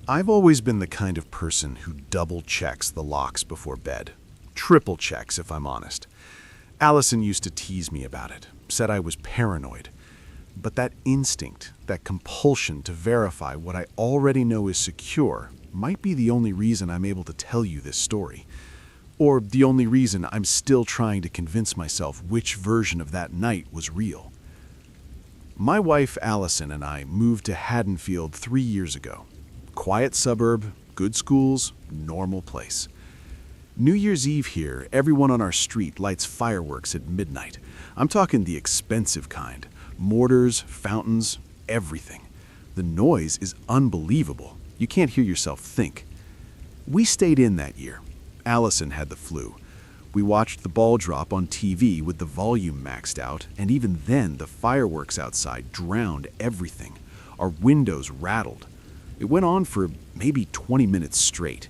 I've always been the kind of person who double checks the locks before bed. Triple checks, if I'm honest. Allison used to tease me about it, said I was paranoid. But that instinct, that compulsion to verify what I already know is secure, might be the only reason I'm able to tell you this story. Or the only reason I'm still trying to convince myself which version of that night was real. My wife Allison and I moved to Haddonfield 3 years ago. Quiet suburb, good schools, normal place. New Year's Eve here, everyone on our street lights fireworks at midnight. I'm talking the expensive kind. Mortars, fountains, everything. The noise is unbelievable. You can't hear yourself think. We stayed in that year. Allison had the flu. We watched the ball drop on TV with the volume maxed out, and even then the fireworks outside drowned everything. Our windows rattled. It went on for maybe 20 minutes straight.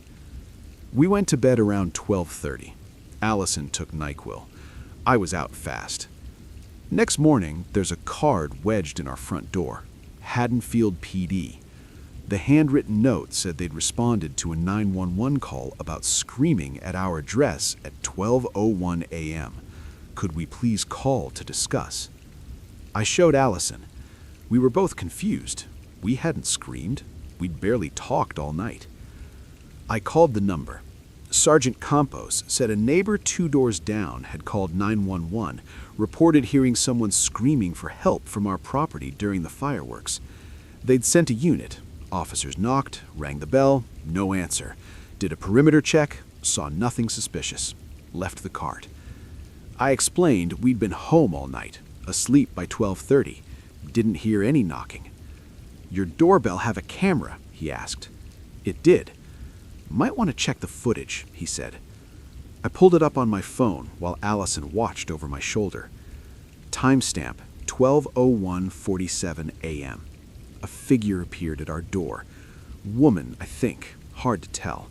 We went to bed around 12:30. Allison took NyQuil. I was out fast. Next morning, there's a card wedged in our front door. Haddonfield PD. The handwritten note said they'd responded to a 911 call about screaming at our address at 12:01 a.m. Could we please call to discuss? I showed Allison. We were both confused. We hadn't screamed. We'd barely talked all night. I called the number. Sergeant Campos said a neighbor 2 doors down had called 911, reported hearing someone screaming for help from our property during the fireworks. They'd sent a unit. Officers knocked, rang the bell, no answer. Did a perimeter check, saw nothing suspicious. Left the cart. I explained we'd been home all night, asleep by 12:30. Didn't hear any knocking. Your doorbell have a camera? He asked. It did. Might want to check the footage, he said. I pulled it up on my phone while Allison watched over my shoulder. Timestamp 12:01:47 a.m. A figure appeared at our door. Woman, I think. Hard to tell.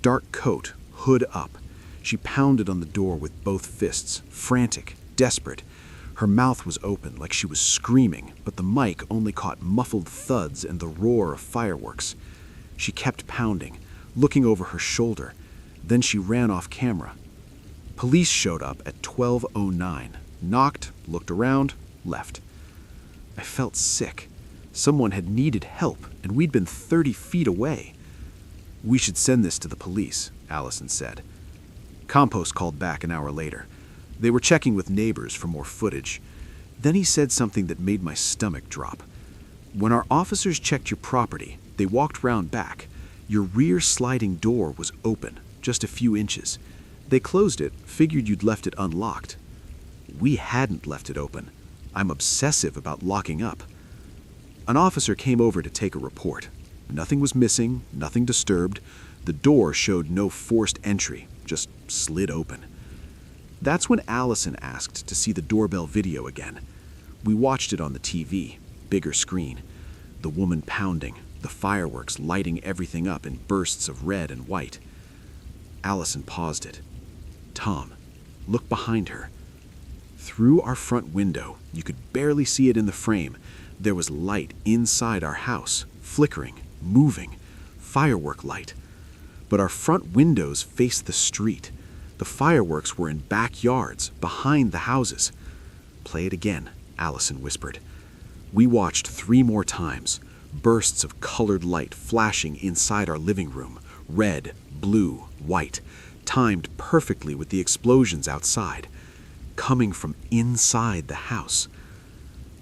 Dark coat, hood up. She pounded on the door with both fists, frantic, desperate. Her mouth was open like she was screaming, but the mic only caught muffled thuds and the roar of fireworks. She kept pounding, looking over her shoulder. Then she ran off camera. Police showed up at 12:09, knocked, looked around, left. I felt sick. Someone had needed help, and we'd been 30 feet away. We should send this to the police, Allison said. Campos called back an hour later. They were checking with neighbors for more footage. Then he said something that made my stomach drop. When our officers checked your property, they walked round back. Your rear sliding door was open, just a few inches. They closed it, figured you'd left it unlocked. We hadn't left it open. I'm obsessive about locking up. An officer came over to take a report. Nothing was missing, nothing disturbed. The door showed no forced entry, just slid open. That's when Allison asked to see the doorbell video again. We watched it on the TV, bigger screen. The woman pounding, the fireworks lighting everything up in bursts of red and white. Allison paused it. Tom, look behind her. Through our front window, you could barely see it in the frame. There was light inside our house, flickering, moving, firework light. But our front windows faced the street. The fireworks were in backyards, behind the houses. Play it again, Allison whispered. We watched 3 more times, bursts of colored light flashing inside our living room, red, blue, white, timed perfectly with the explosions outside, coming from inside the house.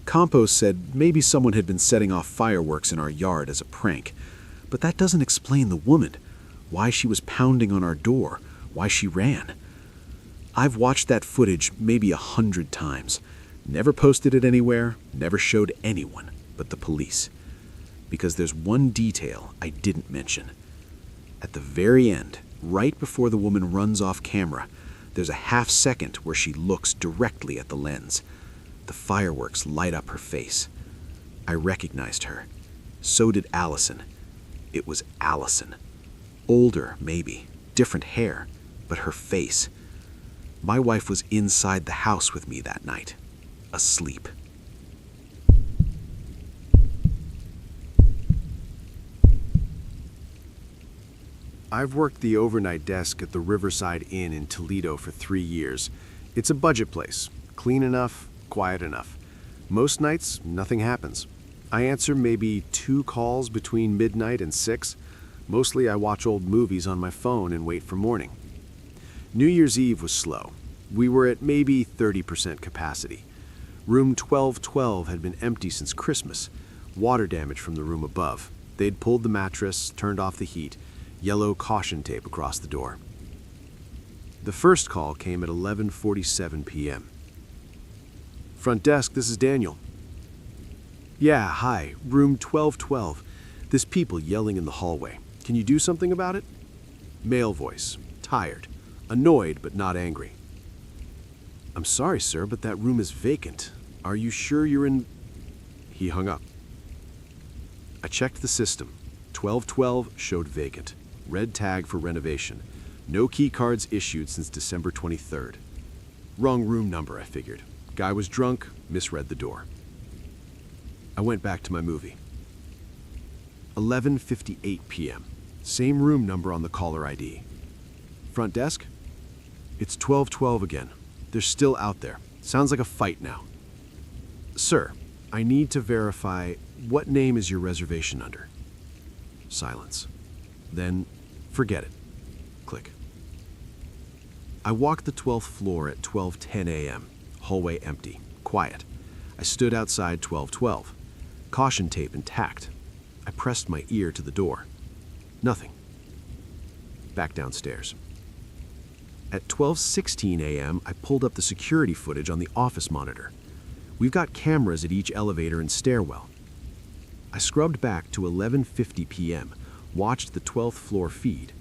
Campos said maybe someone had been setting off fireworks in our yard as a prank, but that doesn't explain the woman, why she was pounding on our door, why she ran. I've watched that footage maybe 100 times. Never posted it anywhere, never showed anyone but the police. Because there's one detail I didn't mention. At the very end, right before the woman runs off camera, there's a half second where she looks directly at the lens. The fireworks light up her face. I recognized her. So did Allison. It was Allison. Older, maybe, different hair, but her face. My wife was inside the house with me that night, asleep. I've worked the overnight desk at the Riverside Inn in Toledo for 3 years. It's a budget place. Clean enough, quiet enough. Most nights, nothing happens. I answer maybe 2 calls between midnight and 6. Mostly I watch old movies on my phone and wait for morning. New Year's Eve was slow. We were at maybe 30% capacity. Room 1212 had been empty since Christmas. Water damage from the room above. They'd pulled the mattress, turned off the heat, yellow caution tape across the door. The first call came at 11:47 p.m. "Front desk, this is Daniel." "Yeah, hi, room 1212. There's people yelling in the hallway. Can you do something about it?" Male voice, tired, annoyed but not angry. "I'm sorry, sir, but that room is vacant. Are you sure you're in—" He hung up. I checked the system. 1212 showed vacant. Red tag for renovation. No key cards issued since December 23rd. Wrong room number, I figured. Guy was drunk, misread the door. I went back to my movie. 11:58 p.m. Same room number on the caller ID. "Front desk?" "It's 1212 again. They're still out there. Sounds like a fight now." "Sir, I need to verify, what name is your reservation under?" Silence. Then, forget it. Click. I walked the 12th floor at 12:10 a.m. Hallway empty, quiet. I stood outside 1212. Caution tape intact. I pressed my ear to the door. Nothing. Back downstairs. At 12:16 a.m., I pulled up the security footage on the office monitor. We've got cameras at each elevator and stairwell. I scrubbed back to 11:50 p.m., watched the 12th floor feed.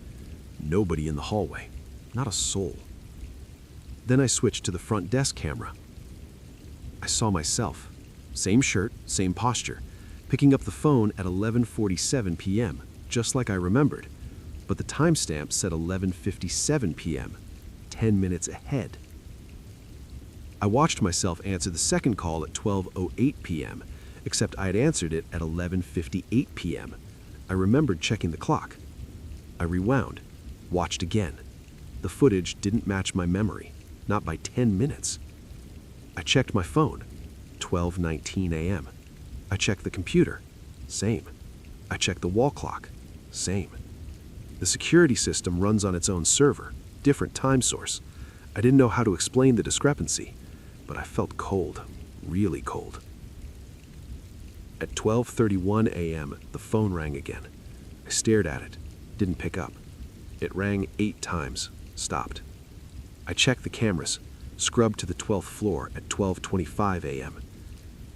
Nobody in the hallway. Not a soul. Then I switched to the front desk camera. I saw myself. Same shirt, same posture. Picking up the phone at 11:47 p.m., just like I remembered. But the timestamp said 11:57 p.m., 10 minutes ahead. I watched myself answer the second call at 12:08 p.m., except I had answered it at 11:58 p.m. I remembered checking the clock. I rewound, watched again. The footage didn't match my memory, not by 10 minutes. I checked my phone, 12:19 a.m. I checked the computer, same. I checked the wall clock, same. The security system runs on its own server, different time source. I didn't know how to explain the discrepancy, but I felt cold, really cold. At 12:31 a.m., the phone rang again. I stared at it, didn't pick up. It rang 8 times, stopped. I checked the cameras, scrubbed to the 12th floor at 12:25 a.m.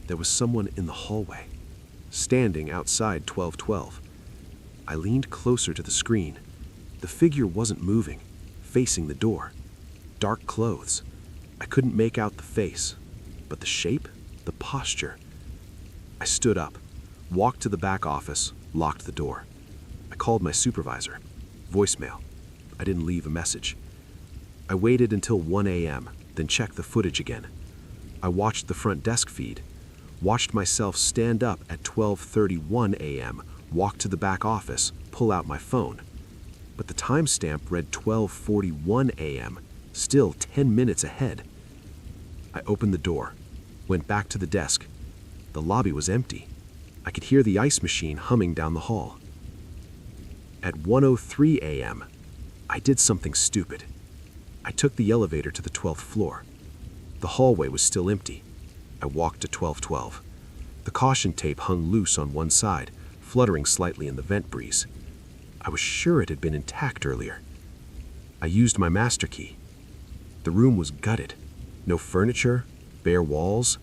There was someone in the hallway, standing outside 1212. I leaned closer to the screen. The figure wasn't moving, facing the door. Dark clothes. I couldn't make out the face, but the shape, the posture. I stood up, walked to the back office, locked the door. I called my supervisor. Voicemail. I didn't leave a message. I waited until 1 a.m., then checked the footage again. I watched the front desk feed, watched myself stand up at 12:31 a.m., walk to the back office, pull out my phone. But the timestamp read 12:41 a.m., still 10 minutes ahead. I opened the door, went back to the desk. The lobby was empty. I could hear the ice machine humming down the hall. At 1:03 a.m., I did something stupid. I took the elevator to the 12th floor. The hallway was still empty. I walked to 1212. The caution tape hung loose on one side, fluttering slightly in the vent breeze. I was sure it had been intact earlier. I used my master key. The room was gutted. No furniture, bare walls,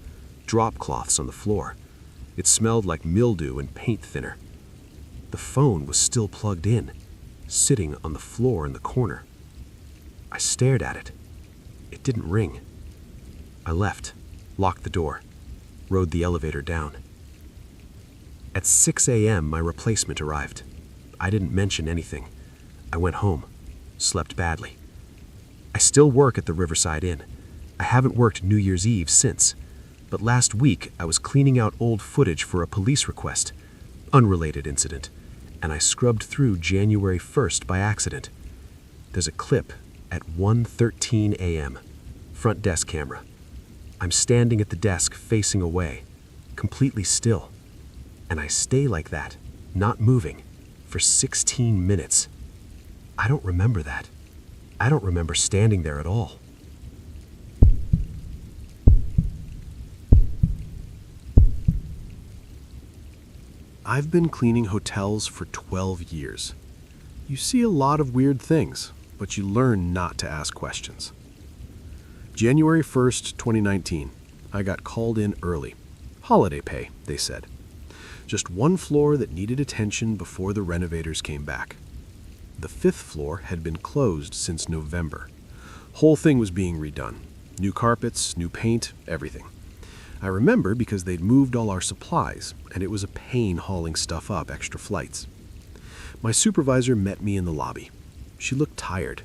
drop cloths on the floor. It smelled like mildew and paint thinner. The phone was still plugged in, sitting on the floor in the corner. I stared at it. It didn't ring. I left, locked the door, rode the elevator down. At 6 a.m., my replacement arrived. I didn't mention anything. I went home, slept badly. I still work at the Riverside Inn. I haven't worked New Year's Eve since, but last week I was cleaning out old footage for a police request. Unrelated incident. and I scrubbed through January 1st by accident. There's a clip at 1:13 a.m. Front desk camera. I'm standing at the desk facing away, completely still. And I stay like that, not moving, for 16 minutes. I don't remember that. I don't remember standing there at all. I've been cleaning hotels for 12 years. You see a lot of weird things, but you learn not to ask questions. January 1st, 2019, I got called in early. Holiday pay, they said. Just one floor that needed attention before the renovators came back. The 5th floor had been closed since November. Whole thing was being redone. New carpets, new paint, everything. I remember because they'd moved all our supplies, and it was a pain hauling stuff up extra flights. My supervisor met me in the lobby. She looked tired.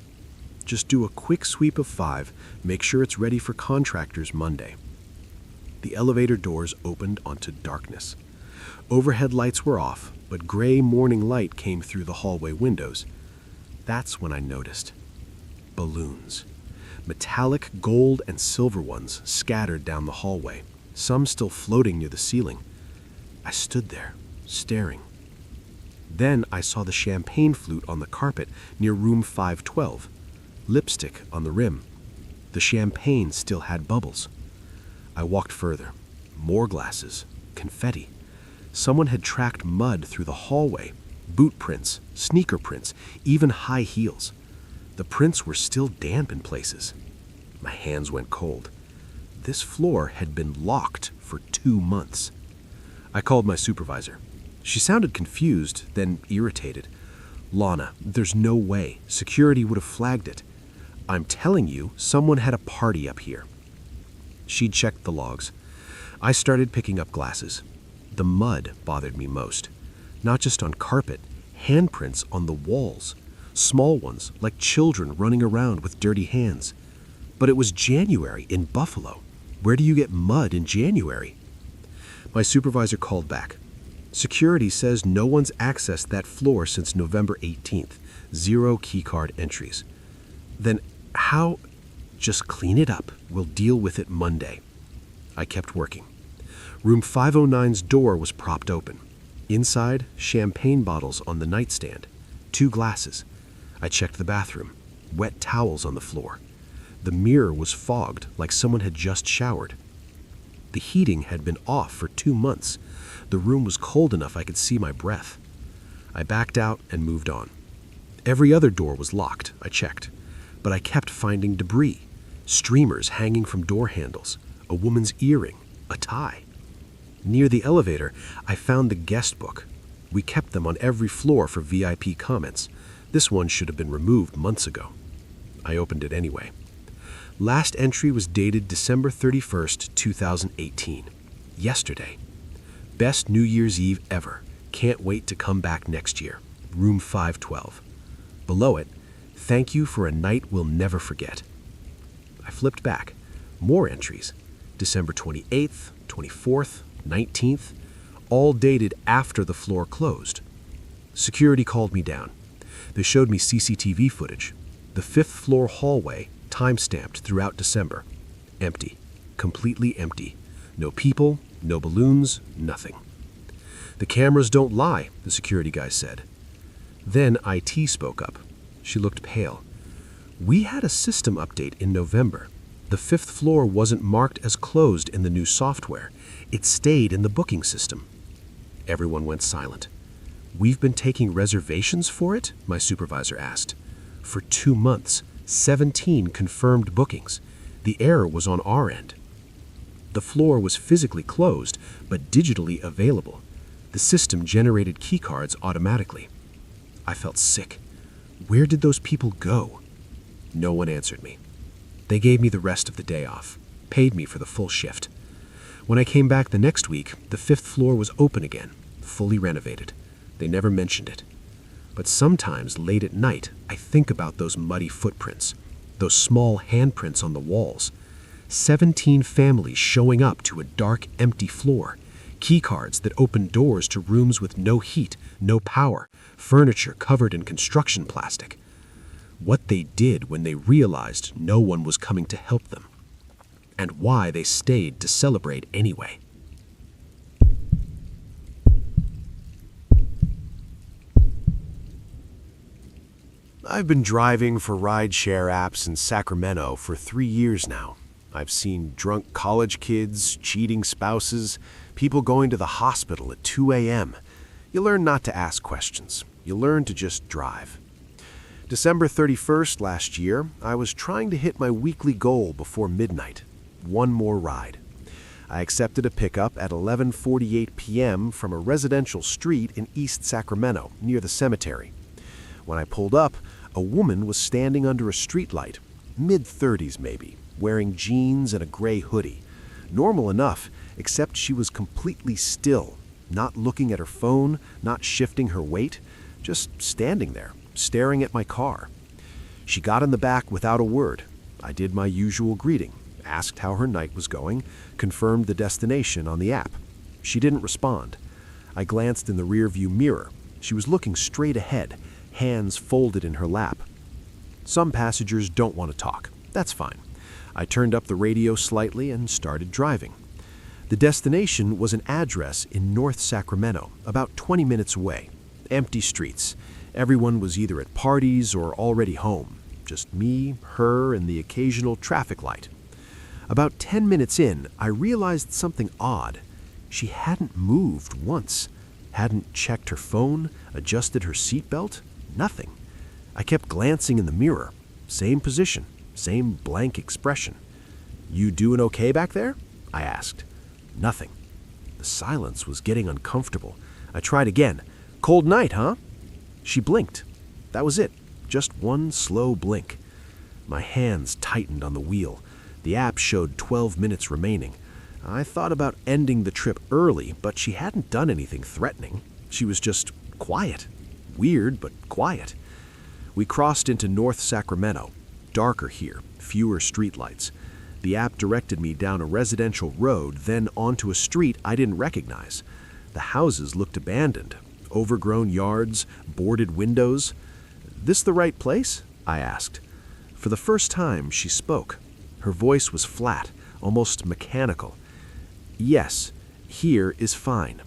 Just do a quick sweep of 5, make sure it's ready for contractors Monday. The elevator doors opened onto darkness. Overhead lights were off, but gray morning light came through the hallway windows. That's when I noticed. Balloons. Metallic gold and silver ones scattered down the hallway, some still floating near the ceiling. I stood there, staring. Then I saw the champagne flute on the carpet near room 512. Lipstick on the rim. The champagne still had bubbles. I walked further. More glasses. Confetti. Someone had tracked mud through the hallway. Boot prints, sneaker prints, even high heels. The prints were still damp in places. My hands went cold. This floor had been locked for 2 months. I called my supervisor. She sounded confused, then irritated. "Lana, there's no way. Security would have flagged it. I'm telling you, someone had a party up here." She checked the logs. I started picking up glasses. The mud bothered me most. Not just on carpet, handprints on the walls. Small ones, like children running around with dirty hands. But it was January in Buffalo. Where do you get mud in January? My supervisor called back. "Security says no one's accessed that floor since November 18th. 0 keycard entries." "Then how?" "Just clean it up. We'll deal with it Monday." I kept working. Room 509's door was propped open. Inside, champagne bottles on the nightstand. 2 glasses. I checked the bathroom. Wet towels on the floor. The mirror was fogged, like someone had just showered. The heating had been off for 2 months. The room was cold enough I could see my breath. I backed out and moved on. Every other door was locked, I checked. But I kept finding debris. Streamers hanging from door handles. A woman's earring. A tie. Near the elevator, I found the guest book. We kept them on every floor for VIP comments. This one should have been removed months ago. I opened it anyway. Last entry was dated December 31st, 2018. Yesterday. "Best New Year's Eve ever. Can't wait to come back next year. Room 512. Below it, "Thank you for a night we'll never forget." I flipped back. More entries. December 28th, 24th, 19th, all dated after the floor closed. Security called me down. They showed me CCTV footage. The 5th floor hallway, time-stamped throughout December. Empty. Completely empty. No people, no balloons, nothing. "The cameras don't lie," the security guy said. Then IT spoke up. She looked pale. "We had a system update in November. The 5th floor wasn't marked as closed in the new software. It stayed in the booking system." Everyone went silent. "We've been taking reservations for it?" my supervisor asked. "For 2 months, 17 confirmed bookings. The error was on our end." The floor was physically closed, but digitally available. The system generated keycards automatically. I felt sick. Where did those people go? No one answered me. They gave me the rest of the day off, paid me for the full shift. When I came back the next week, the 5th floor was open again, fully renovated. They never mentioned it. But sometimes late at night, I think about those muddy footprints, those small handprints on the walls. 17 families showing up to a dark, empty floor, Key cards that opened doors to rooms with no heat, no power, furniture covered in construction plastic. What they did when they realized no one was coming to help them, and why they stayed to celebrate anyway. I've been driving for ride-share apps in Sacramento for 3 years now. I've seen drunk college kids, cheating spouses, people going to the hospital at 2 a.m. You learn not to ask questions. You learn to just drive. December 31st last year, I was trying to hit my weekly goal before midnight. One more ride. I accepted a pickup at 11:48 p.m. from a residential street in East Sacramento, near the cemetery. When I pulled up, a woman was standing under a streetlight, mid-30s maybe, wearing jeans and a gray hoodie. Normal enough, except she was completely still, not looking at her phone, not shifting her weight, just standing there, staring at my car. She got in the back without a word. I did my usual greeting, asked how her night was going, confirmed the destination on the app. She didn't respond. I glanced in the rearview mirror. She was looking straight ahead, hands folded in her lap. Some passengers don't want to talk. That's fine. I turned up the radio slightly and started driving. The destination was an address in North Sacramento, about 20 minutes away. Empty streets. Everyone was either at parties or already home. Just me, her, and the occasional traffic light. About 10 minutes in, I realized something odd. She hadn't moved once. Hadn't checked her phone, adjusted her seatbelt. Nothing. I kept glancing in the mirror. Same position, same blank expression. "You doing okay back there?" I asked. Nothing. The silence was getting uncomfortable. I tried again. "Cold night, huh?" She blinked. That was it. Just one slow blink. My hands tightened on the wheel. The app showed 12 minutes remaining. I thought about ending the trip early, but she hadn't done anything threatening. She was just quiet. Weird, but quiet. We crossed into North Sacramento. Darker here, fewer streetlights. The app directed me down a residential road, then onto a street I didn't recognize. The houses looked abandoned. Overgrown yards, boarded windows. "This the right place?" I asked. For the first time, she spoke. Her voice was flat, almost mechanical. "Yes, here is fine."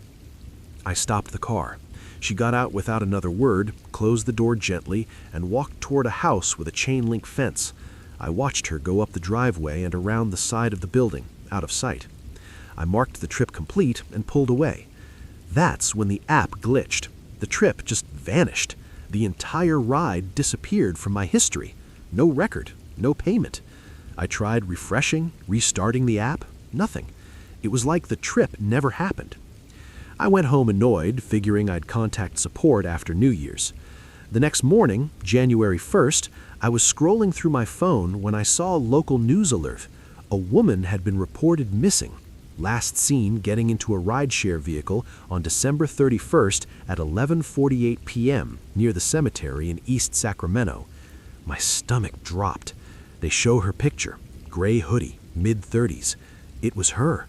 I stopped the car. She got out without another word, closed the door gently, and walked toward a house with a chain-link fence. I watched her go up the driveway and around the side of the building, out of sight. I marked the trip complete and pulled away. That's when the app glitched. The trip just vanished. The entire ride disappeared from my history. No record, no payment. I tried refreshing, restarting the app. Nothing. It was like the trip never happened. I went home annoyed, figuring I'd contact support after New Year's. The next morning, January 1st, I was scrolling through my phone when I saw a local news alert. A woman had been reported missing. Last seen getting into a rideshare vehicle on December 31st at 11:48 p.m. near the cemetery in East Sacramento. My stomach dropped. They show her picture. Gray hoodie, mid-30s. It was her.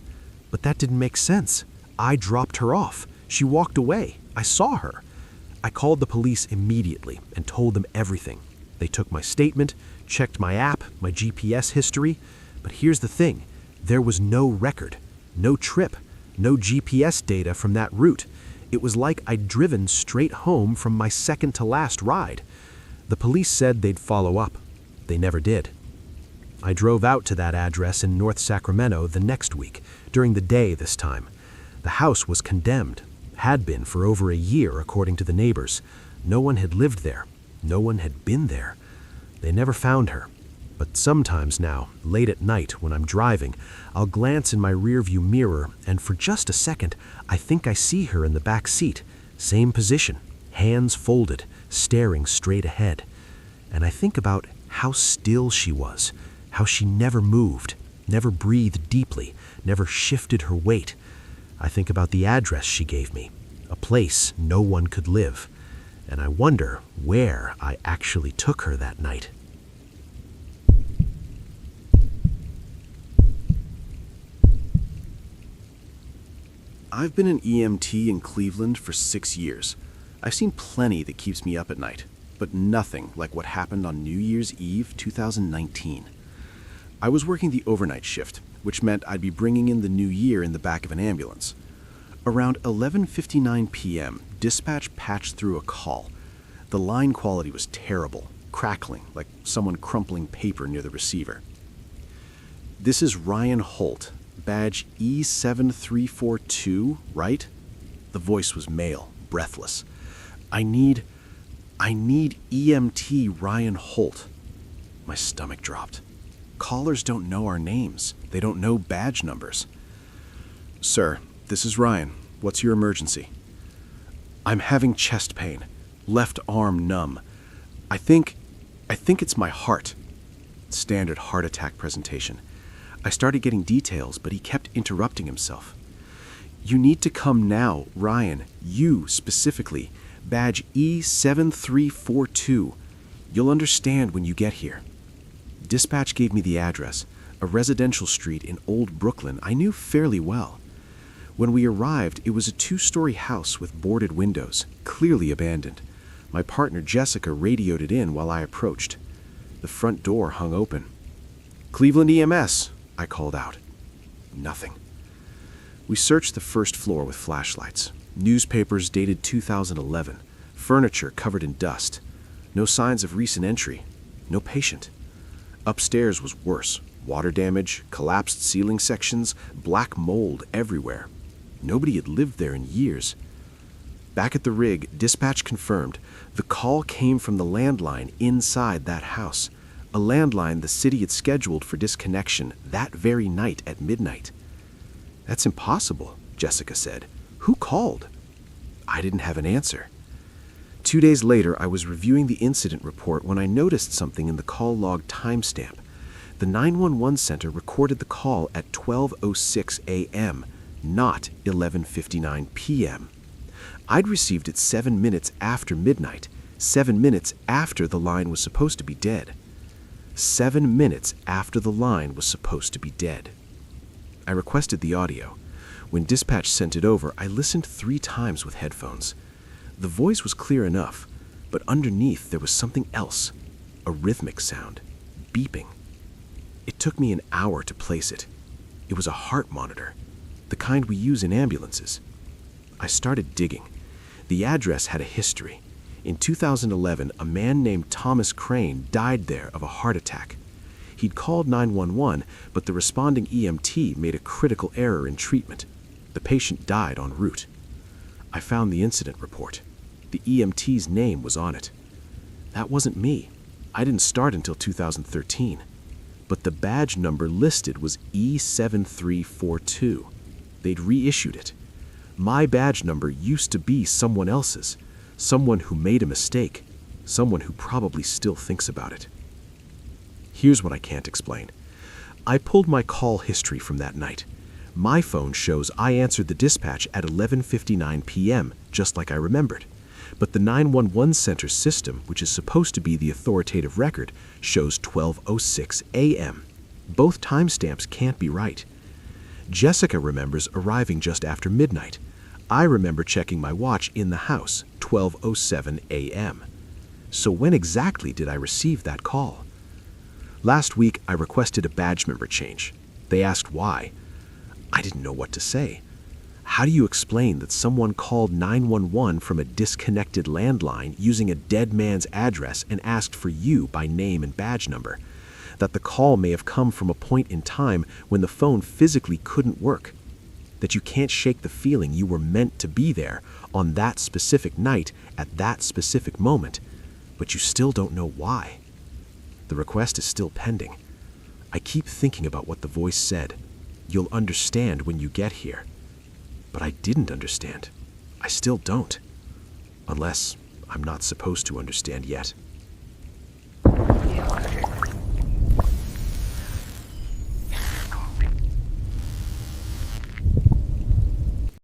But that didn't make sense. I dropped her off. She walked away. I saw her. I called the police immediately and told them everything. They took my statement, checked my app, my GPS history. But here's the thing. There was no record, no trip, no GPS data from that route. It was like I'd driven straight home from my second to last ride. The police said they'd follow up. They never did. I drove out to that address in North Sacramento the next week, during the day this time. The house was condemned, had been for over a year according to the neighbors. No one had lived there. No one had been there. They never found her. But sometimes now, late at night when I'm driving, I'll glance in my rearview mirror and for just a second, I think I see her in the back seat. Same position, hands folded, staring straight ahead. And I think about how still she was, how she never moved, never breathed deeply, never shifted her weight. I think about the address she gave me, a place no one could live, and I wonder where I actually took her that night. I've been an EMT in Cleveland for 6 years. I've seen plenty that keeps me up at night, but nothing like what happened on New Year's Eve 2019. I was working the overnight shift, which meant I'd be bringing in the new year in the back of an ambulance. Around 11:59 p.m., dispatch patched through a call. The line quality was terrible, crackling like someone crumpling paper near the receiver. "This is Ryan Holt, badge E7342, right?" The voice was male, breathless. I need EMT Ryan Holt." My stomach dropped. Callers don't know our names. They don't know badge numbers. "Sir, this is Ryan. What's your emergency?" "I'm having chest pain. Left arm numb. I think it's my heart." Standard heart attack presentation. I started getting details, but he kept interrupting himself. "You need to come now, Ryan. You specifically. Badge E7342. You'll understand when you get here." Dispatch gave me the address, a residential street in Old Brooklyn I knew fairly well. When we arrived, it was a 2-story house with boarded windows, clearly abandoned. My partner Jessica radioed it in while I approached. The front door hung open. "Cleveland EMS," I called out. Nothing. We searched the first floor with flashlights. Newspapers dated 2011. Furniture covered in dust. No signs of recent entry. No patient. Upstairs was worse. Water damage, collapsed ceiling sections, black mold everywhere. Nobody had lived there in years. Back at the rig, dispatch confirmed the call came from the landline inside that house, a landline the city had scheduled for disconnection that very night at midnight. "That's impossible," Jessica said. "Who called?" I didn't have an answer. 2 days later, I was reviewing the incident report when I noticed something in the call log timestamp. The 911 center recorded the call at 12:06 a.m., not 11:59 p.m. I'd received it 7 minutes after midnight, 7 minutes after the line was supposed to be dead. 7 minutes after the line was supposed to be dead. I requested the audio. When dispatch sent it over, I listened 3 times with headphones. The voice was clear enough, but underneath there was something else, a rhythmic sound, beeping. It took me an hour to place it. It was a heart monitor, the kind we use in ambulances. I started digging. The address had a history. In 2011, a man named Thomas Crane died there of a heart attack. He'd called 911, but the responding EMT made a critical error in treatment. The patient died en route. I found the incident report. The EMT's name was on it. That wasn't me. I didn't start until 2013. But the badge number listed was E7342. They'd reissued it. My badge number used to be someone else's, someone who made a mistake, someone who probably still thinks about it. Here's what I can't explain. I pulled my call history from that night. My phone shows I answered the dispatch at 11:59 p.m., just like I remembered. But the 911 center system, which is supposed to be the authoritative record, shows 12:06 a.m. Both timestamps can't be right. Jessica remembers arriving just after midnight. I remember checking my watch in the house, 12:07 a.m. So when exactly did I receive that call? Last week, I requested a badge number change. They asked why. I didn't know what to say. How do you explain that someone called 911 from a disconnected landline using a dead man's address and asked for you by name and badge number? That the call may have come from a point in time when the phone physically couldn't work? That you can't shake the feeling you were meant to be there on that specific night at that specific moment, but you still don't know why? The request is still pending. I keep thinking about what the voice said. You'll understand when you get here. But I didn't understand. I still don't. Unless I'm not supposed to understand yet.